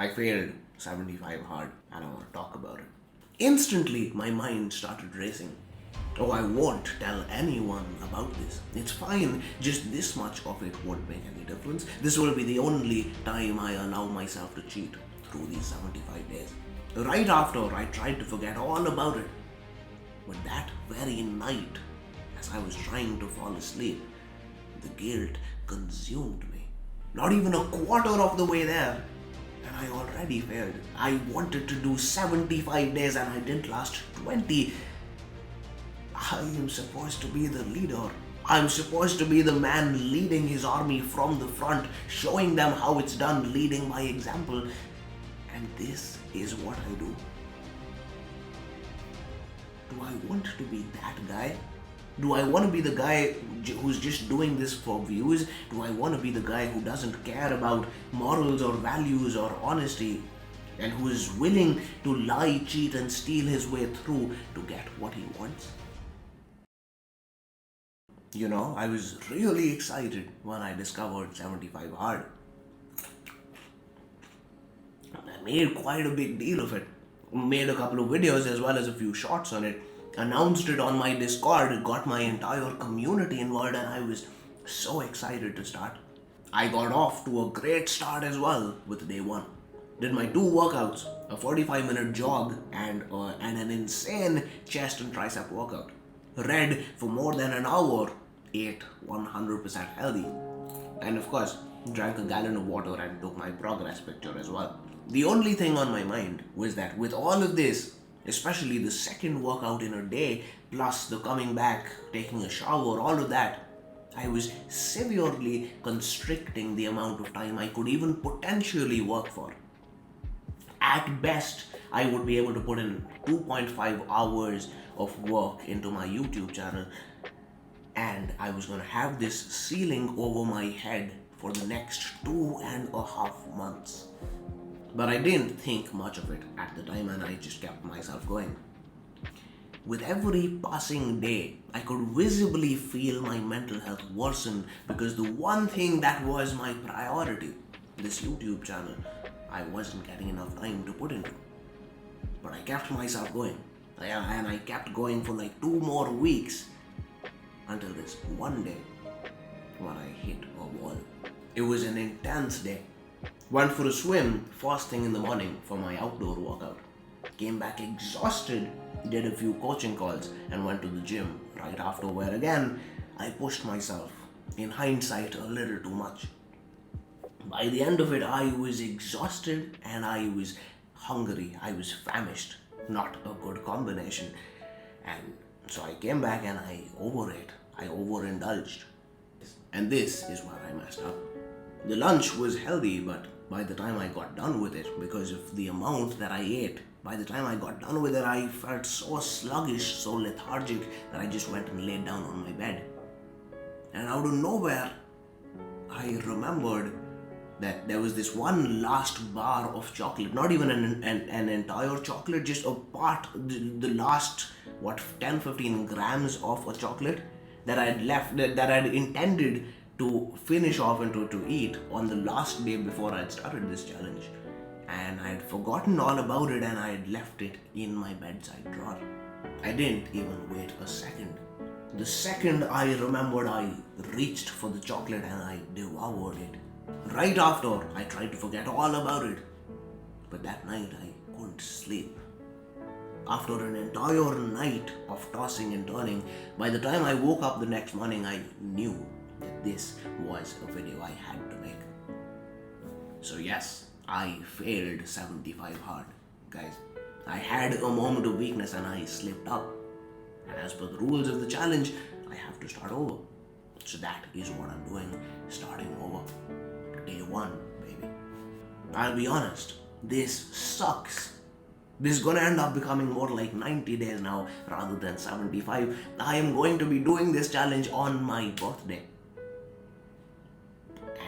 I failed 75 hard and I want to talk about it. Instantly, my mind started racing. Oh, I won't tell anyone about this. It's fine, just this much of it won't make any difference. This will be the only time I allow myself to cheat through these 75 days. Right after, I tried to forget all about it. But that very night, as I was trying to fall asleep, the guilt consumed me. Not even a quarter of the way there, and I already failed. I wanted to do 75 days and I didn't last 20. I am supposed to be the leader. I'm supposed to be the man leading his army from the front, showing them how it's done, leading by example. And this is what I do. Do I want to be that guy? Do I want to be the guy who's just doing this for views? Do I want to be the guy who doesn't care about morals or values or honesty and who is willing to lie, cheat and steal his way through to get what he wants? You know, I was really excited when I discovered 75 Hard. I made quite a big deal of it. Made a couple of videos as well as a few shots on it. Announced it on my Discord, got my entire community involved, and I was so excited to start. I got off to a great start as well with day one. Did my 2 workouts, a 45-minute jog and an insane chest and tricep workout. Read for more than an hour, ate 100% healthy, and of course, drank a gallon of water and took my progress picture as well. The only thing on my mind was that with all of this, especially the second workout in a day, plus the coming back, taking a shower, all of that, I was severely constricting the amount of time I could even potentially work for. At best, I would be able to put in 2.5 hours of work into my YouTube channel, and I was going to have this ceiling over my head for the next 2.5 months. But I didn't think much of it at the time and I just kept myself going. With every passing day, I could visibly feel my mental health worsen because the one thing that was my priority, this YouTube channel, I wasn't getting enough time to put into. But I kept myself going. And I kept going for like 2 more weeks until this one day when I hit a wall. It was an intense day. Went for a swim first thing in the morning for my outdoor workout. Came back exhausted, did a few coaching calls and went to the gym right after, where again I pushed myself, in hindsight, a little too much. By the end of it, I was exhausted and I was hungry. I was famished. Not a good combination. And so I came back and I overate. I overindulged. And this is where I messed up. The lunch was healthy, but by the time I got done with it, because of the amount that I ate, by the time I got done with it, I felt so sluggish, so lethargic, that I just went and laid down on my bed. And out of nowhere, I remembered that there was this one last bar of chocolate, not even an entire chocolate, just a part, the last, 10-15 grams of a chocolate that I had left, that I had intended to finish off and to eat on the last day before I had started this challenge. And I had forgotten all about it and I had left it in my bedside drawer. I didn't even wait a second. The second I remembered, I reached for the chocolate and I devoured it. Right after, I tried to forget all about it. But that night, I couldn't sleep. After an entire night of tossing and turning, by the time I woke up the next morning, I knew that this was a video I had to make. So yes, I failed 75 hard, guys. I had a moment of weakness and I slipped up. And as per the rules of the challenge, I have to start over. So that is what I'm doing, starting over. Day 1, baby. I'll be honest, this sucks. This is gonna end up becoming more like 90 days now rather than 75. I am going to be doing this challenge on my birthday.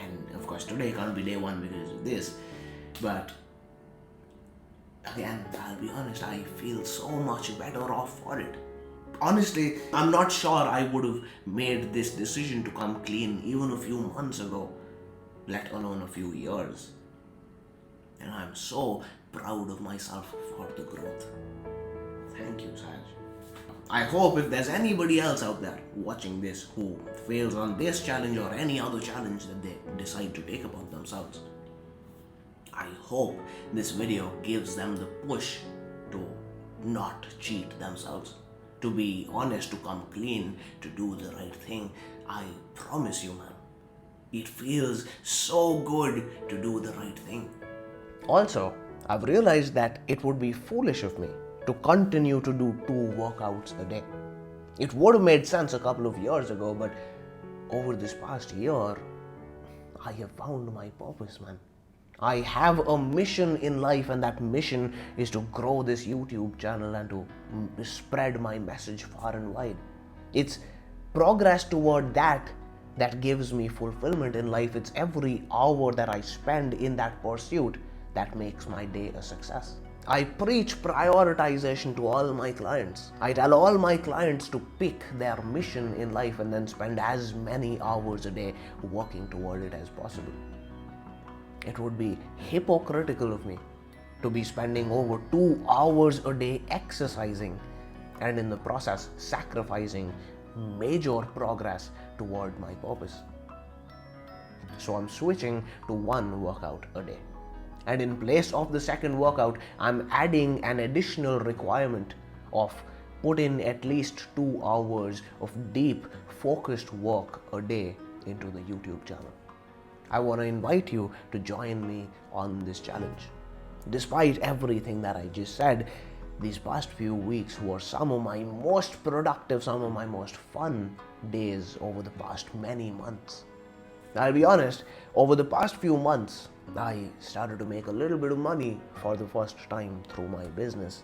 And of course today can't be day 1 because of this. But again, I'll be honest, I feel so much better off for it. Honestly, I'm not sure I would have made this decision to come clean even a few months ago, let alone a few years. And I'm so proud of myself for the growth. Thank you, Sahaj. I hope if there's anybody else out there watching this who fails on this challenge or any other challenge that they decide to take upon themselves, I hope this video gives them the push to not cheat themselves, to be honest, to come clean, to do the right thing. I promise you, man, it feels so good to do the right thing. Also, I've realized that it would be foolish of me to continue to do 2 workouts a day. It would have made sense a couple of years ago, but over this past year, I have found my purpose, man. I have a mission in life, and that mission is to grow this YouTube channel and to spread my message far and wide. It's progress toward that gives me fulfillment in life. It's every hour that I spend in that pursuit that makes my day a success. I preach prioritization to all my clients. I tell all my clients to pick their mission in life and then spend as many hours a day working toward it as possible. It would be hypocritical of me to be spending over 2 hours a day exercising and in the process sacrificing major progress toward my purpose. So I'm switching to 1 workout a day. And in place of the second workout, I'm adding an additional requirement of put in at least 2 hours of deep, focused work a day into the YouTube channel. I want to invite you to join me on this challenge. Despite everything that I just said, these past few weeks were some of my most productive, some of my most fun days over the past many months. I'll be honest, over the past few months, I started to make a little bit of money for the first time through my business.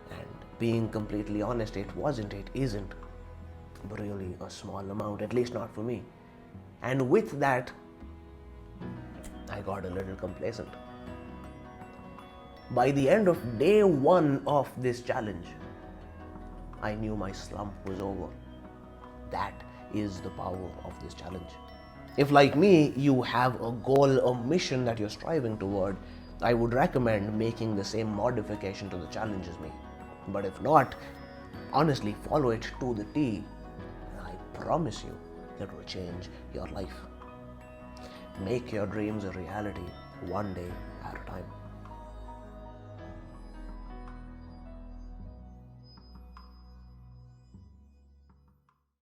And being completely honest, it isn't really a small amount, at least not for me. And with that, I got a little complacent. By the end of day 1 of this challenge, I knew my slump was over. That is the power of this challenge. If, like me, you have a goal, a mission that you're striving toward, I would recommend making the same modification to the challenge as me. But if not, honestly, follow it to the T. I promise you, it will change your life. Make your dreams a reality, one day at a time.